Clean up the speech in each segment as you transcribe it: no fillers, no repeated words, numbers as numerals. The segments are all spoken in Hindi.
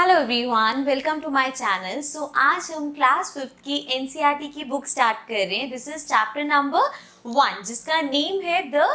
Hello everyone, welcome to my channel. So आज हम क्लास 5th की एनसीईआरटी की बुक स्टार्ट कर रहे हैं। दिस इज चैप्टर नंबर 1 जिसका नेम है द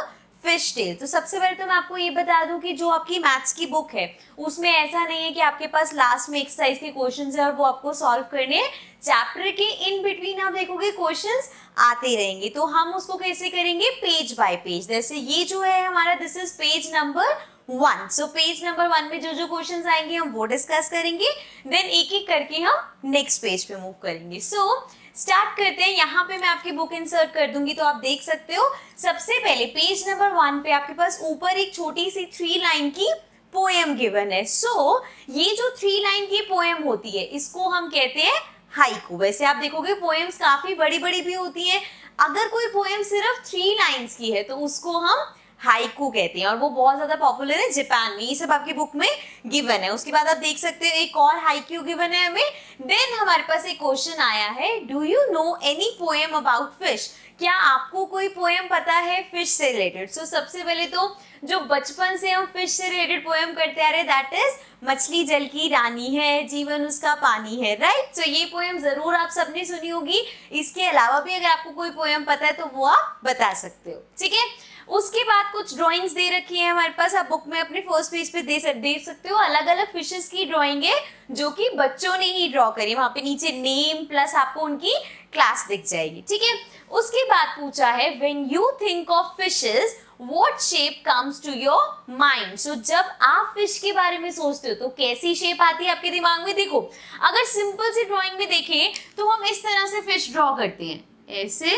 फिश टेल। तो सबसे पहले तो मैं आपको ये बता दूं कि जो आपकी मैथ्स की बुक है उसमें ऐसा नहीं है कि आपके पास लास्ट में एक्सरसाइज के क्वेश्चंस है और वो आपको सॉल्व करने हैं। चैप्टर के इन बिटवीन आप देखोगे क्वेश्चंस आते रहेंगे, तो हम उसको कैसे करेंगे, पेज बाय पेज। जैसे ये जो है हमारा, this is page number 1। So page number 1 में जो जो क्वेश्चंस आएंगे हम वो डिस्कस करेंगे, देन एक एक करके हम नेक्स्ट पेज पे मूव करेंगे। सो स्टार्ट करते हैं। यहाँ पे मैं आपकी बुक इंसर्ट कर दूंगी तो आप देख सकते हो। सबसे पहले पेज नंबर 1 पे आपके पास ऊपर एक छोटी सी 3 लाइन की पोएम गिवन है। सो ये जो 3 लाइन की पोएम होती है इसको हम कहते हैं हाइकू। वैसे आप देखोगे पोएम्स काफी बड़ी बड़ी भी होती हैं। अगर कोई पोएम सिर्फ 3 लाइन्स की है तो उसको हम हाइकू कहते हैं और वो बहुत ज्यादा पॉपुलर है जापान में। ये सब आपकी बुक में गिवन है। उसके बाद आप देख सकते हो एक और हाइकू गिवन है हमें। देन हमारे पास एक क्वेश्चन आया है, do you no any poem about fish? क्या आपको कोई पोएम पता है फिश से रिलेटेड? सो सबसे पहले तो जो बचपन से हम फिश से रिलेटेड पोएम करते आ रहे, दैट इज मछली जल की रानी है, जीवन उसका पानी है, राइट। तो ये पोएम जरूर आप सबने सुनी होगी। इसके अलावा भी अगर आपको कोई पोएम पता है तो वो आप बता सकते हो, ठीक है। उसके बाद कुछ ड्राइंग्स दे रखी है हमारे पास। आप बुक में अपने फर्स्ट पेज पे देख सकते हो। अलग अलग फिशेस की ड्राइंग है जो कि बच्चों ने ही ड्रॉ करी। वहां पे नीचे नेम प्लस आपको उनकी क्लास दिख जाएगी, ठीक है। उसके बाद पूछा है, when you think of fishes what shape comes to your mind? So जब आप फिश के बारे में सोचते हो तो कैसी शेप आती है आपके दिमाग में? देखो, अगर सिंपल सी ड्राइंग में देखें तो हम इस तरह से फिश ड्रॉ करते हैं, ऐसे,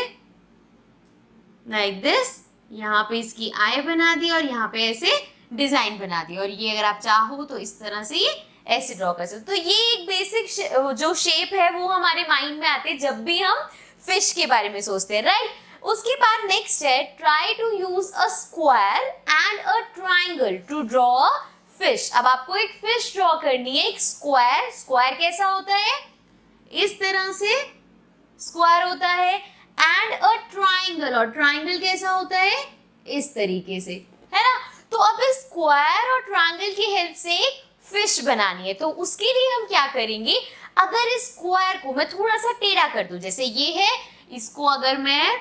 लाइक दिस। यहाँ पे इसकी आई बना दी और यहाँ पे ऐसे डिजाइन बना दी, और ये अगर आप चाहो तो इस तरह से ये ऐसे ड्रॉ कर सकते हो। तो ये एक बेसिक जो शेप है वो हमारे माइंड में आते हैं जब भी हम फिश के बारे में सोचते हैं, राइट। उसके बाद नेक्स्ट है, try to use a square and a triangle to draw fish. अब आपको एक फिश ड्रॉ करनी है। एक स्क्वायर, स्क्वायर कैसा होता है, इस तरह से स्क्वायर होता है, एंड अ ट्राइंगल, और ट्राइंगल कैसा होता है, इस तरीके से, है ना। तो अब इस स्क्वायर और ट्राइंगल की हेल्प से एक फिश बनानी है। तो उसके लिए हम क्या करेंगे, अगर इस स्क्वायर को मैं थोड़ा सा टेढ़ा कर दूं, जैसे ये है, इसको अगर मैं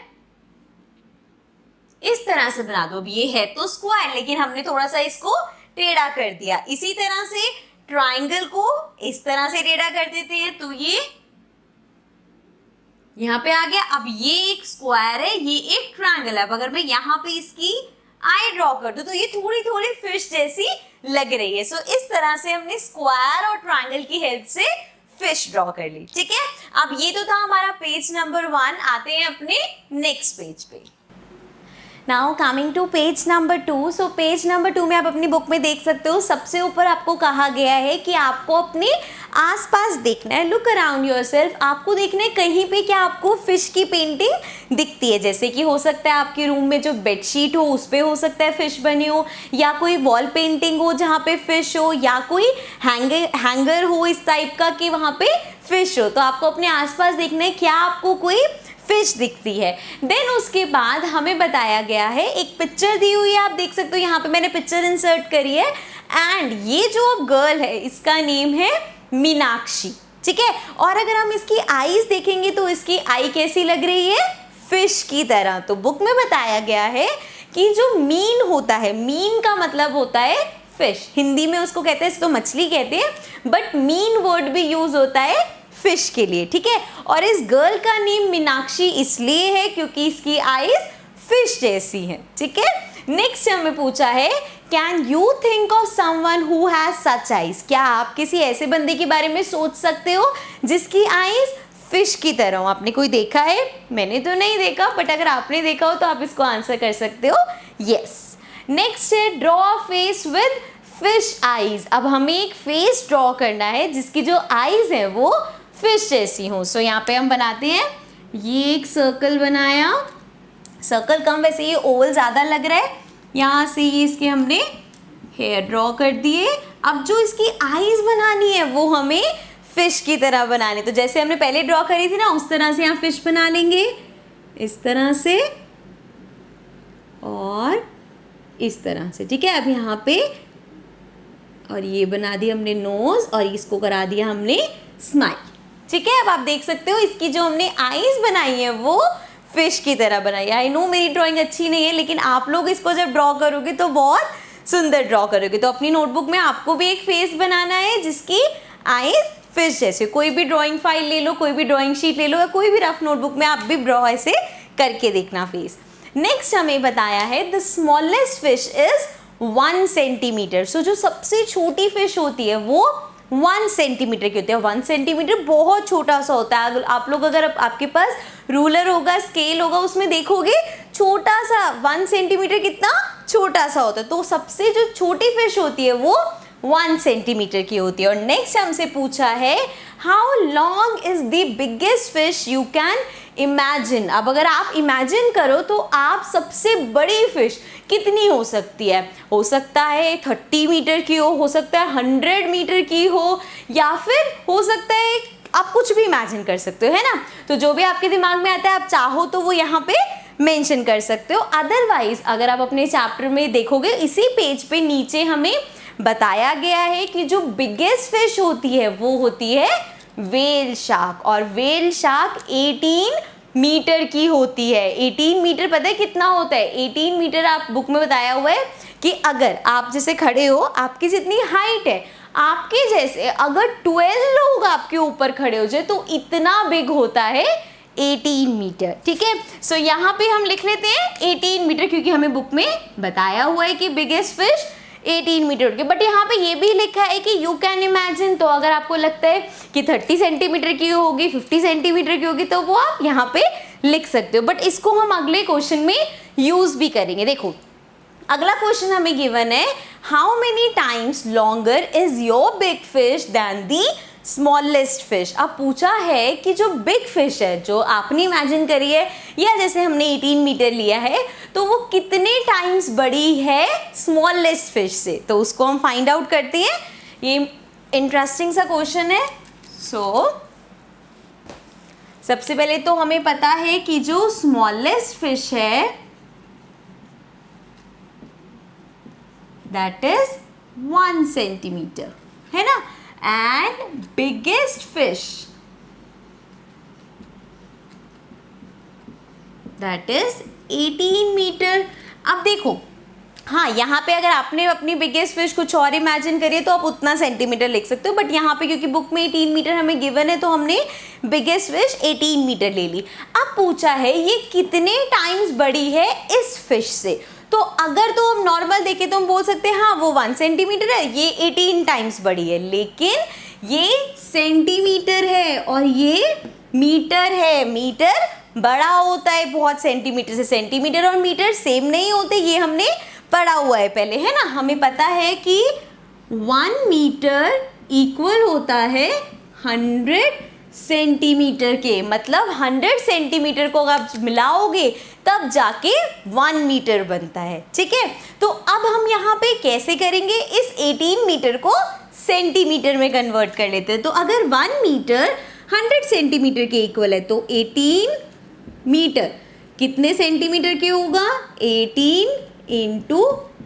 इस तरह से बना दूं। अब ये है तो स्क्वायर, लेकिन हमने थोड़ा सा इसको टेढ़ा कर दिया। इसी तरह से ट्राइंगल को इस तरह से टेढ़ा कर देते हैं तो ये यहाँ पे आ गया। अब ये एक स्क्वायर है, ये एक ट्रायंगल है। अब अगर मैं यहाँ पे इसकी आई ड्रॉ कर दूं तो ये थोड़ी थोड़ी फिश जैसी लग रही है। सो इस तरह से हमने स्क्वायर और ट्रायंगल की हेल्प से फिश ड्रॉ कर ली, ठीक है। अब ये तो था हमारा पेज नंबर 1। आते हैं अपने नेक्स्ट पेज पे। Now coming to page number 2। So page number 2 में आप अपनी बुक में देख सकते हो, सबसे ऊपर आपको कहा गया है कि आपको अपने आसपास देखना है, लुक अराउंड योरसेल्फ। आपको देखना है कहीं पे क्या आपको फिश की पेंटिंग दिखती है। जैसे कि हो सकता है आपके रूम में जो बेडशीट हो उस पे हो सकता है फिश बनी हो, या कोई वॉल पेंटिंग हो जहाँ पे फिश हो, या कोई हैंगर हो इस टाइप का कि वहाँ पे फिश हो। तो आपको अपने आसपास देखना है क्या आपको कोई फिश दिखती है। देन उसके बाद हमें बताया गया है, एक पिक्चर दी हुई है, आप देख सकते हो यहाँ पे मैंने पिक्चर इंसर्ट करी है। एंड ये जो गर्ल है इसका नेम है मीनाक्षी, ठीक है। और अगर हम इसकी आईज देखेंगे तो इसकी आई कैसी लग रही है, फिश की तरह। तो बुक में बताया गया है कि जो मीन होता है, मीन का मतलब होता है फिश, हिंदी में उसको कहते हैं, इसको मछली कहते हैं, बट मीन वर्ड भी यूज होता है फिश के लिए, ठीक है। और इस गर्ल का नेम मीनाक्षी इसलिए है क्योंकि इसकी आईज फिश जैसी है, ठीक है। नेक्स्ट हमें पूछा है, can you think of someone who has such eyes? क्या आप किसी ऐसे बंदे के बारे में सोच सकते हो जिसकी आईज फिश की तरह हो? आपने कोई देखा है? मैंने तो नहीं देखा, बट अगर आपने देखा हो तो आप इसको आंसर कर सकते हो, यस। नेक्स्ट है, draw a face with fish eyes. अब हमें एक फेस ड्रॉ करना है जिसकी जो आईज है वो फिश जैसी हो। सो यहाँ पे हम बनाते हैं, ये एक सर्कल बनाया, सर्कल कम, वैसे ये ओवल ज़्यादा लग रहा है। यहाँ से ये इसके हमने हेयर ड्रॉ कर दिए। अब जो इसकी आईज बनानी है वो हमें फिश की तरह बनानी। तो जैसे हमने पहले ड्रॉ करी थी ना उस तरह से यहाँ फिश बना लेंगे, इस तरह से और इस तरह से, ठीक है। अब यहाँ पे और ये बना दिया हमने नोज और इसको करा दिया हमने स्माइल। ठीक है, अब आप देख सकते हो इसकी जो हमने आईज बनाई है वो फिश की तरह बनाई है। आई नो मेरी ड्राइंग अच्छी नहीं है, लेकिन आप लोग इसको जब ड्रॉ करोगे तो बहुत सुंदर ड्रॉ करोगे। तो अपनी नोटबुक में आपको भी एक फेस बनाना है जिसकी आईज फिश जैसे। कोई भी ड्राइंग फाइल ले लो, कोई भी ड्राइंग शीट ले लो, या कोई भी रफ नोटबुक में आप भी ड्रॉ ऐसे करके देखना फेस। नेक्स्ट हमें बताया है the smallest fish is 1 centimetre. So जो सबसे छोटी फिश होती है वो 1 सेंटीमीटर की होती है। 1 सेंटीमीटर बहुत छोटा सा होता है। आप लोग अगर आपके पास रूलर होगा, स्केल होगा, उसमें देखोगे छोटा सा 1 सेंटीमीटर कितना छोटा सा होता है। तो सबसे जो छोटी फिश होती है वो 1 सेंटीमीटर की होती है। और नेक्स्ट हमसे पूछा है how long is the biggest fish you can imagine. अब अगर आप इमेजिन करो तो आप सबसे बड़ी फिश कितनी हो सकती है। हो सकता है 30 मीटर की हो सकता है 100 मीटर की हो, या फिर हो सकता है आप कुछ भी इमेजिन कर सकते हो, है ना। तो जो भी आपके दिमाग में आता है आप चाहो तो वो यहाँ पे मेंशन कर सकते हो। अदरवाइज अगर आप अपने चैप्टर में देखोगे इसी पेज पे नीचे हमें बताया गया है कि जो बिगेस्ट फिश होती है वो होती है व्हेल शार्क। और व्हेल शार्क 18 मीटर की होती है। 18 मीटर पता है कितना होता है? 18 मीटर आप बुक में बताया हुआ है कि अगर आप जैसे खड़े हो, आपकी जितनी हाइट है, आपके जैसे अगर 12 लोग आपके ऊपर खड़े हो जाए तो इतना बिग होता है 18 मीटर। ठीक है, सो यहाँ पे हम लिख लेते हैं 18 मीटर क्योंकि हमें बुक में बताया हुआ है कि बिगेस्ट फिश 18 मीटर के। बट यहाँ पे ये भी लिखा है कि यू कैन इमेजिन। तो अगर आपको लगता है कि 30 सेंटीमीटर की होगी, 50 सेंटीमीटर की होगी, तो वो आप यहाँ पे लिख सकते हो। बट इसको हम अगले क्वेश्चन में यूज भी करेंगे। देखो अगला क्वेश्चन हमें गिवन है how many times longer is your big fish then the smallest fish. अब पूछा है कि जो बिग फिश है जो आपने इमेजिन करी है या जैसे हमने 18 मीटर लिया है तो वो कितने टाइम्स बड़ी है स्मॉलेस्ट फिश से। तो उसको हम फाइंड आउट करते हैं। ये इंटरेस्टिंग सा क्वेश्चन है। सबसे पहले तो हमें पता है कि जो स्मॉलेस्ट फिश है दैट इज 1 सेंटीमीटर, है ना। And biggest fish that is 18 metre. अब देखो हाँ, यहाँ पे अगर आपने अपनी बिगेस्ट फिश कुछ और इमेजिन करिए तो आप उतना सेंटीमीटर लिख सकते हो। बट यहाँ पे क्योंकि बुक में 18 मीटर हमें गिवन है तो हमने बिगेस्ट फिश 18 मीटर ले ली। अब पूछा है ये कितने टाइम्स बड़ी है इस फिश से। तो अगर तो हम नॉर्मल देखें तो हम बोल सकते हैं हाँ वो 1 सेंटीमीटर है, ये 18 टाइम्स बड़ी है। लेकिन ये सेंटीमीटर है और ये मीटर है। मीटर बड़ा होता है बहुत सेंटीमीटर से। सेंटीमीटर और मीटर सेम नहीं होते, ये हमने पढ़ा हुआ है पहले, है ना। हमें पता है कि 1 मीटर इक्वल होता है 100 सेंटीमीटर के। मतलब 100 सेंटीमीटर को अगर आप मिलाओगे तब जाके 1 मीटर बनता है। ठीक है, तो अब हम यहाँ पे कैसे करेंगे, इस 18 मीटर को सेंटीमीटर में कन्वर्ट कर लेते हैं। तो अगर 1 मीटर 100 सेंटीमीटर के इक्वल है तो 18 मीटर कितने सेंटीमीटर के होगा? 18 into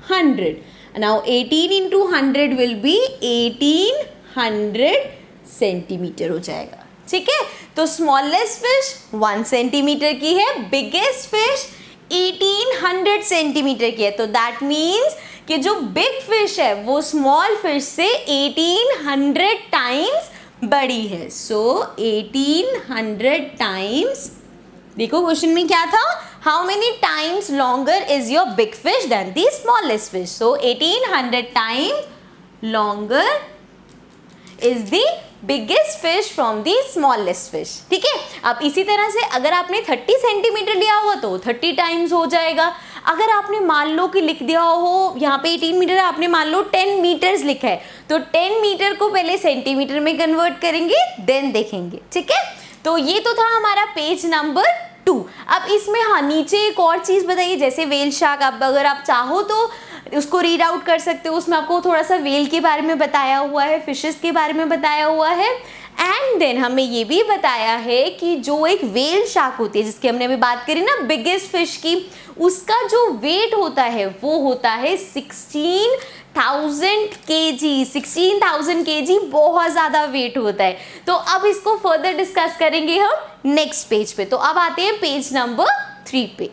100। Now 18 into 100 will be 1800 centimetre हो जाएगा। ठीक है, तो स्मॉलेस्ट फिश 1 सेंटीमीटर की है, बिगेस्ट फिश 1800 सेंटीमीटर की है। तो दैट मीन्स कि जो बिग फिश है वो स्मॉल फिश से 1800 टाइम्स बड़ी है। सो 1800 टाइम्स, देखो क्वेश्चन में क्या था, how many times longer is your big fish then the smallest fish. So 1800 times longer is the biggest fish from the smallest fish. ठीक है, अब इसी तरह से अगर आपने 30 सेंटीमीटर लिया हुआ तो 30 टाइम्स हो जाएगा। अगर आपने मान लो कि लिख दिया हो यहाँ पे 18 मीटर है, आपने मान लो 10 मीटर्स लिखा है तो 10 मीटर को पहले सेंटीमीटर में कन्वर्ट करेंगे देन देखेंगे। ठीक है, तो ये तो था हमारा पेज नंबर 2। अब इसमें हाँ नीचे एक और चीज़ बताइए, जैसे व्हेल शार्क, अब अगर आप चाहो तो उसको रीड आउट कर सकते हो। उसमें आपको थोड़ा सा व्हेल के बारे में बताया हुआ है, फिशेस के बारे में बताया हुआ है। एंड देन हमें ये भी बताया है कि जो एक व्हेल शार्क होती है जिसकी हमने अभी बात करी ना बिगेस्ट फिश की, उसका जो वेट होता है वो होता है 16 16,000 kg, 16,000 kg बहुत ज़्यादा वेट होता है। तो अब इसको फर्दर डिस्कस करेंगे हम नेक्स्ट पेज पे। तो अब आते हैं पेज नंबर 3 पे।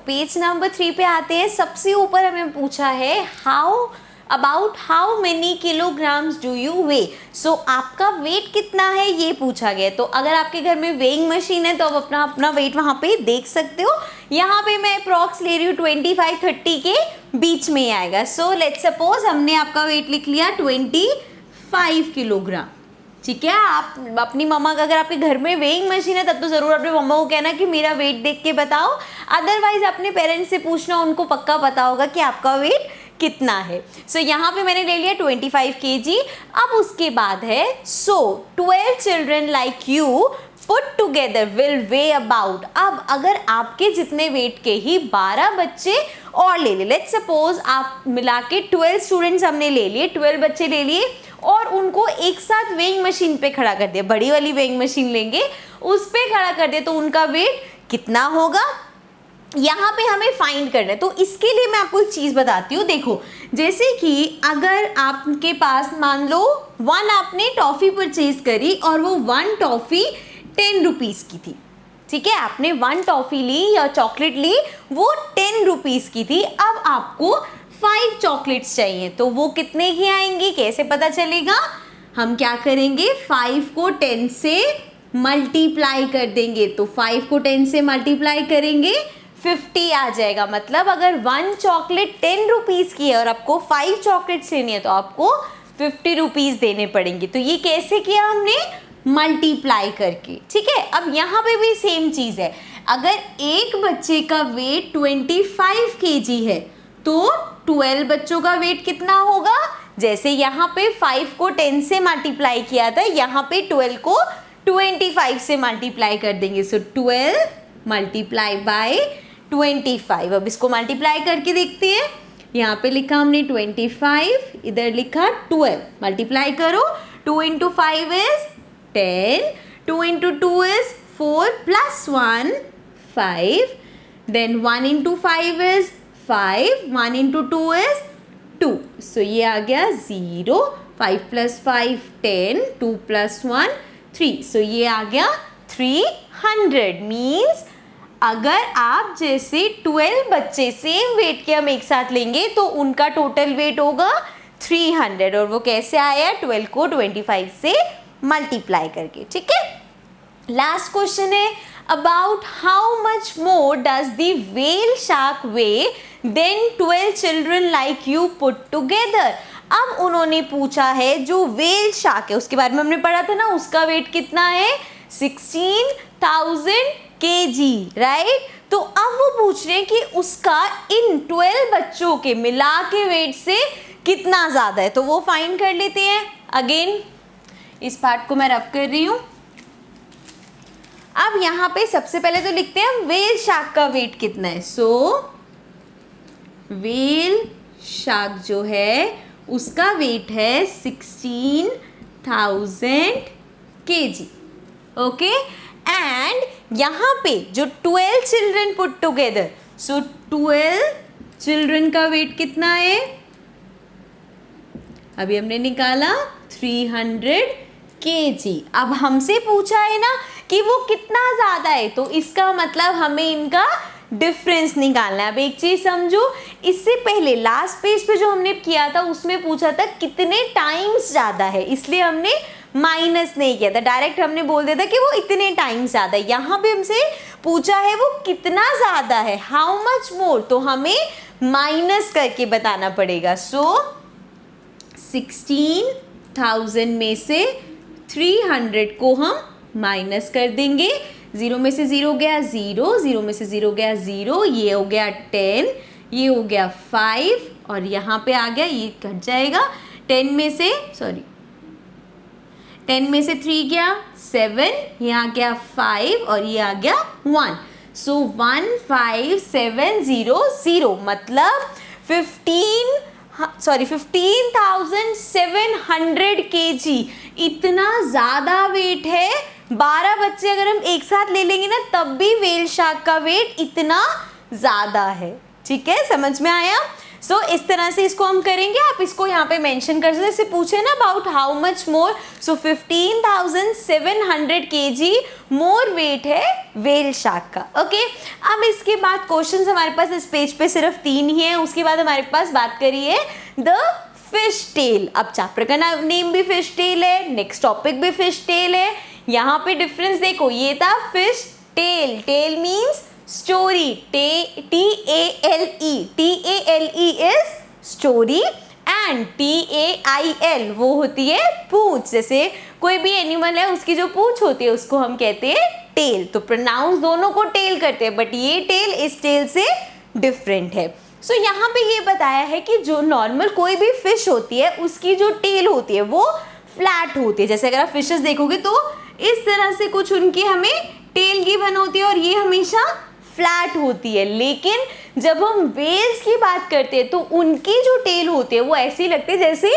पेज नंबर 3 पे आते हैं। सबसे ऊपर हमें पूछा है how many kilograms do you weigh. आपका वेट कितना है ये पूछा गया। तो अगर आपके घर में वेइंग मशीन है तो आप अपना वेट वहाँ पे देख सकते हो। यहाँ पे मैं अप्रॉक्स ले रही हूँ 25-30 के बीच में ही आएगा। लेट्स सपोज हमने आपका वेट लिख लिया 25 किलोग्राम। ठीक है, आप अपनी मम्मा का, अगर आपके घर में वेइंग मशीन है तब तो ज़रूर अपने मम्मा को कहना कि मेरा वेट देख के बताओ। अदरवाइज अपने पेरेंट्स से पूछना, उनको पक्का पता होगा कि आपका वेट कितना है। यहाँ पे मैंने ले लिया 25 kg। अब उसके बाद है 12 children like you put together will way about. अब अगर आपके जितने वेट के ही 12 बच्चे और ले ले, लेट्स सपोज आप मिला के 12 स्टूडेंट्स हमने ले लिए, 12 बच्चे ले लिए और उनको एक साथ वेइंग मशीन पे खड़ा कर दिया, बड़ी वाली वेइंग मशीन लेंगे उस पे खड़ा कर दिया, तो उनका वेट कितना होगा यहाँ पे हमें फाइंड करना है। तो इसके लिए मैं आपको एक चीज़ बताती हूँ। देखो, जैसे कि अगर आपके पास मान लो 1 आपने टॉफ़ी परचेज करी और वो 1 टॉफ़ी 10 रुपीज़ की थी। ठीक है, आपने 1 टॉफ़ी ली या चॉकलेट ली, वो 10 रुपीज़ की थी। अब आपको 5 चॉकलेट्स चाहिए, तो वो कितने की आएंगी, कैसे पता चलेगा? हम क्या करेंगे, 5 को 10 से मल्टीप्लाई कर देंगे। तो 5 को 10 से मल्टीप्लाई करेंगे 50 आ जाएगा। मतलब अगर 1 चॉकलेट 10 रुपीज़ की है और आपको 5 चॉकलेट्स लेनी है तो आपको 50 रुपीज़ देने पड़ेंगे। तो ये कैसे किया हमने, मल्टीप्लाई करके। ठीक है, अब यहाँ पे भी सेम चीज़ है। अगर एक बच्चे का वेट 25 kg है तो 12 बच्चों का वेट कितना होगा? जैसे यहाँ पे 5 को 10 से मल्टीप्लाई किया था, यहाँ पे 12 को 25 से मल्टीप्लाई कर देंगे। 12 मल्टीप्लाई बाय 25। अब इसको मल्टीप्लाई करके देखते हैं। यहाँ पे लिखा हमने 25, इधर लिखा 12। मल्टीप्लाई करो, 2 × 5 is 10, 2 × 2 is 4 + 1 5, then 1 × 5 is 5, 1 × 2 is 2। ये आ गया 0, 5 + 5 10, 2 + 1 3। ये आ गया 300। मीन्स अगर आप जैसे 12 बच्चे सेम वेट के हम एक साथ लेंगे तो उनका टोटल वेट होगा 300। और वो कैसे आया, 12 को 25 से मल्टीप्लाई करके। ठीक है, लास्ट क्वेश्चन है about how much more does the whale shark weigh then 12 children like you put together. अब उन्होंने पूछा है जो व्हेल शार्क है उसके बारे में हमने पढ़ा था ना, उसका वेट कितना है, 16,000 kg, राइट। तो अब वो पूछ रहे हैं कि उसका इन 12 बच्चों के मिला के वेट से कितना ज़्यादा है। तो वो फाइंड कर लेते हैं। अगेन इस पार्ट को मैं रब कर रही हूँ। अब यहाँ पे सबसे पहले तो लिखते हैं हम व्हेल शार्क का वेट कितना है। व्हेल शार्क जो है उसका वेट है 16,000 kg। ओके, एंड यहाँ पे जो 12 चिल्ड्रन पुट टुगेदर, 12 चिल्ड्रन का वेट कितना है, अभी हमने निकाला 300 kg। अब हमसे पूछा है ना कि वो कितना ज़्यादा है, तो इसका मतलब हमें इनका डिफरेंस निकालना है। अब एक चीज़ समझो, इससे पहले लास्ट पेज पे जो हमने किया था उसमें पूछा था कितने टाइम्स ज़्यादा है, इसलिए हमने माइनस नहीं किया था, डायरेक्ट हमने बोल दिया था कि वो इतने टाइम्स ज़्यादा है। यहाँ पे हमसे पूछा है वो कितना ज़्यादा है, हाउ मच मोर, तो हमें माइनस करके बताना पड़ेगा। 16,000 में से 300 को हम माइनस कर देंगे। 0 में से 0 गया 0, 0 में से 0 गया 0, ये हो गया 10, ये हो गया 5 और यहाँ पे आ गया, ये कट जाएगा। 10 में से 3 गया 7, ये आ गया 5 और ये आ गया 1। 15,700 मतलब 15,700 kg, इतना ज़्यादा वेट है। 12 बच्चे अगर हम एक साथ ले लेंगे ना तब भी व्हेल शार्क का वेट इतना ज़्यादा है। ठीक है, समझ में आया। सो इस तरह से इसको हम करेंगे, आप इसको यहाँ पे मेंशन कर सकते हैं। जैसे पूछे ना about how much more, so 15,700 kg more weight है व्हेल शार्क का। ओके, अब इसके बाद क्वेश्चंस हमारे पास इस पेज पे सिर्फ 3 ही हैं। उसके बाद हमारे पास बात करिए द फिश टेल। अब चैप्टर का नेम भी फिश टेल है, नेक्स्ट टॉपिक भी फिश टेल है। यहाँ पे डिफरेंस देखो, ये था fish tale, tale means story, TALE, TALE is story and TAIL वो होती है पूंछ। जैसे कोई भी एनिमल है उसकी जो पूंछ होती है उसको हम कहते हैं टेल। तो प्रोनाउंस दोनों को टेल करते हैं, बट ये टेल इस टेल से डिफरेंट है। सो यहाँ पे ये बताया है कि जो नॉर्मल कोई भी फिश होती है उसकी जो टेल होती है वो फ्लैट होती है। जैसे अगर आप फिशेस देखोगे तो इस तरह से कुछ उनकी हमें टेल गिवन होती है और ये हमेशा फ्लैट होती है। लेकिन जब हम वेल्स की बात करते हैं तो उनकी जो टेल होती है वो ऐसी लगती है जैसे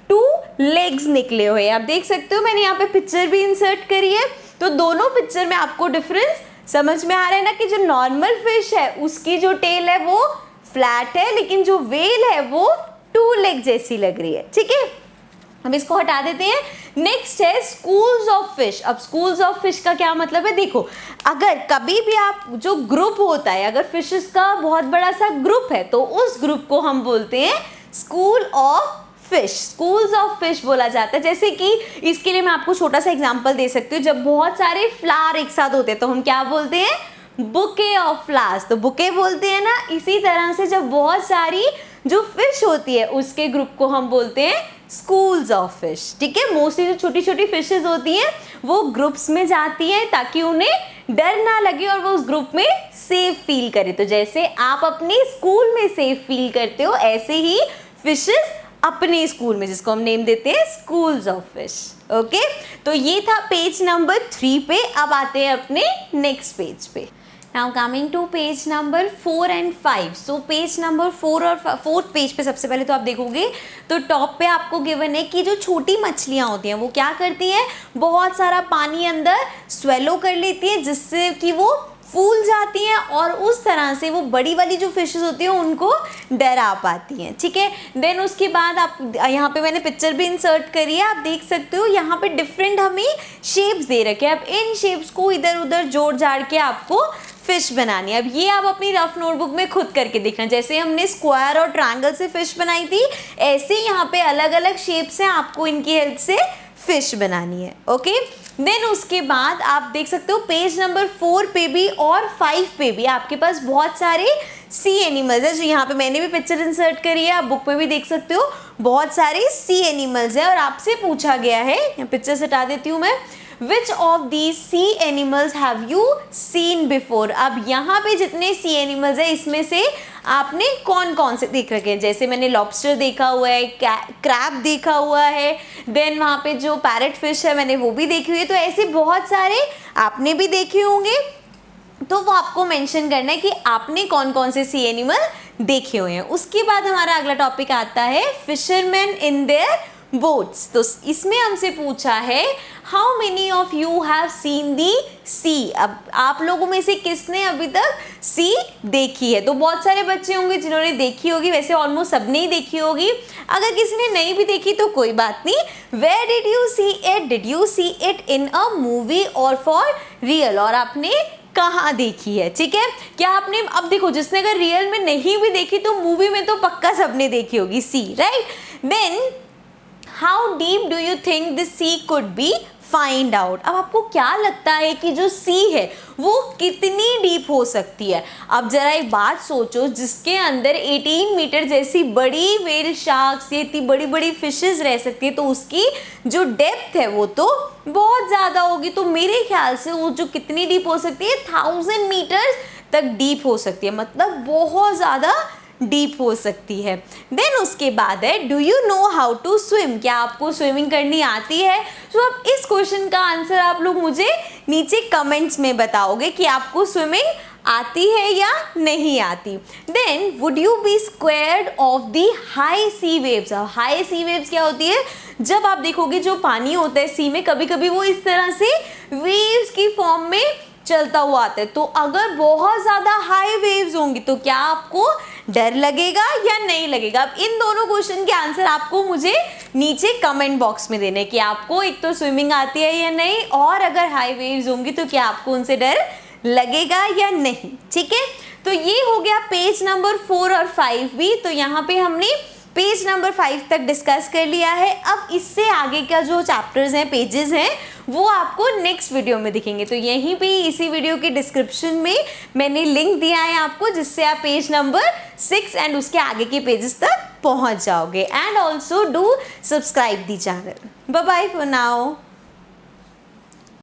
2 लेग्स निकले हुए। आप देख सकते हो, मैंने यहाँ पे पिक्चर भी इंसर्ट करी है। तो दोनों पिक्चर में आपको डिफरेंस समझ में आ रहा है ना कि जो नॉर्मल फिश है उसकी जो टेल है वो फ्लैट है, लेकिन जो वेल है वो 2 लेग जैसी लग रही है। ठीक है, हम इसको हटा देते हैं। नेक्स्ट है स्कूल्स ऑफ फिश। अब स्कूल्स ऑफ फिश का क्या मतलब है, देखो अगर कभी भी आप जो ग्रुप होता है, अगर फिशेस का बहुत बड़ा सा ग्रुप है तो उस ग्रुप को हम बोलते हैं school of fish. Schools of fish बोला जाता है। जैसे कि इसके लिए मैं आपको छोटा सा एग्जांपल दे सकती हूँ। जब बहुत सारे फ्लावर एक साथ होते हैं तो हम क्या बोलते हैं, बुके ऑफ फ्लावर्स, तो बुके बोलते हैं ना। इसी तरह से जब बहुत सारी जो फिश होती है उसके ग्रुप को हम बोलते हैं स्कूल्स ऑफ फिश। ठीक है, मोस्टली जो छोटी छोटी फिशेस होती हैं वो ग्रुप्स में जाती हैं ताकि उन्हें डर ना लगे और वो उस ग्रुप में सेफ फील करे। तो जैसे आप अपने स्कूल में सेफ फील करते हो, ऐसे ही फिशेस अपने स्कूल में, जिसको हम नेम देते हैं स्कूल्स ऑफ फिश। ओके, तो ये था पेज नंबर 3 पे। अब आते हैं अपने नेक्स्ट पेज पे। Now coming to page number 4 and 5। So page number 4 और 4th पेज पे सबसे पहले तो आप देखोगे तो टॉप पे आपको गिवन है कि जो छोटी मछलियाँ होती हैं वो क्या करती हैं, बहुत सारा पानी अंदर स्वेलो कर लेती है जिससे कि वो फूल जाती हैं और उस तरह से वो बड़ी वाली जो फिशेस होती हैं उनको डरा पाती हैं। ठीक है, देन उसके बाद आप यहाँ पे मैंने पिक्चर भी इंसर्ट करी है, आप देख सकते हो यहाँ पे डिफरेंट हमें शेप्स दे रखे हैं। अब इन शेप्स को इधर उधर जोड़ जाड़ के आपको फिश बनानी है। अब ये आप अपनी रफ नोटबुक में खुद करके देखना। जैसे हमने स्क्वायर और ट्रायंगल से फिश बनाई थी, ऐसे यहाँ पे अलग अलग शेप्स हैं, आपको इनकी हेल्प से फिश बनानी है। ओके, देन उसके बाद आप देख सकते हो पेज नंबर 4 पे भी और 5 पे भी आपके पास बहुत सारे सी एनिमल्स है। जो यहाँ पे मैंने भी पिक्चर इंसर्ट करी है, आप बुक में भी देख सकते हो, बहुत सारे सी एनिमल्स है। और आपसे पूछा गया है, यहाँ पिक्चर से हटा देती हूँ मैं, Which of these sea animals have you seen before? अब यहाँ पे जितने सी एनिमल्स है इसमें से आपने कौन कौन से देख रखे हैं। जैसे मैंने लॉबस्टर देखा हुआ है, क्रैब देखा हुआ है, देन वहाँ पे जो पैरेट फिश है मैंने वो भी देखी हुई है। तो ऐसे बहुत सारे आपने भी देखे होंगे, तो वो आपको मेंशन करना है कि आपने कौन कौन से सी एनिमल देखे हुए हैं। उसके बाद हमारा अगला टॉपिक आता है फिशरमैन इन देयर बोट्स। तो इसमें हमसे पूछा है how many of you have seen the sea. अब आप लोगों में से किसने अभी तक सी देखी है। तो बहुत सारे बच्चे होंगे जिन्होंने देखी होगी, वैसे ऑलमोस्ट सबने ही देखी होगी। अगर किसी ने नहीं भी देखी तो कोई बात नहीं। Where did you see it, did you see it in a movie or for real, और आपने कहाँ देखी है। ठीक है, क्या आपने, अब देखो जिसने अगर रियल में नहीं भी देखी तो मूवी में तो पक्का सबने देखी होगी sea, right. Then how deep do you think this sea could be, find out. अब आपको क्या लगता है कि जो सी है वो कितनी डीप हो सकती है। अब जरा एक बात सोचो, जिसके अंदर 18 मीटर जैसी बड़ी व्हेल शार्क्स, ये इतनी बड़ी बड़ी फिशेस रह सकती है, तो उसकी जो डेप्थ है वो तो बहुत ज़्यादा होगी। तो मेरे ख्याल से वो जो कितनी डीप हो सकती है, 1000 मीटर तक डीप हो सकती है, मतलब बहुत ज़्यादा डीप हो सकती है। देन उसके बाद है do you know how to swim, क्या आपको स्विमिंग करनी आती है। तो अब इस क्वेश्चन का आंसर आप लोग मुझे नीचे कमेंट्स में बताओगे कि आपको स्विमिंग आती है या नहीं आती। Then would you be scared of the high sea waves. High sea waves क्या होती है, जब आप देखोगे जो पानी होता है सी में, कभी कभी वो इस तरह से वेव्स की फॉर्म में चलता हुआ आता है। तो अगर बहुत ज़्यादा हाई वेव्स होंगी तो क्या आपको डर लगेगा या नहीं लगेगा? अब इन दोनों क्वेश्चन के आंसर आपको मुझे नीचे कमेंट बॉक्स में देने कि आपको एक तो स्विमिंग आती है या नहीं, और अगर हाई वेव्स होंगी तो क्या आपको उनसे डर लगेगा या नहीं। ठीक है, तो ये हो गया पेज नंबर 4 और 5 भी। तो यहाँ पे हमने पेज नंबर 5 तक डिस्कस कर लिया है। अब इससे आगे का जो चैप्टर्स हैं, पेजेस हैं, वो आपको नेक्स्ट वीडियो में दिखेंगे। तो यहीं पे इसी वीडियो के डिस्क्रिप्शन में मैंने लिंक दिया है आपको, जिससे आप पेज नंबर 6 एंड उसके आगे के पेजेस तक पहुंच जाओगे। And also do subscribe the channel. Bye bye for now.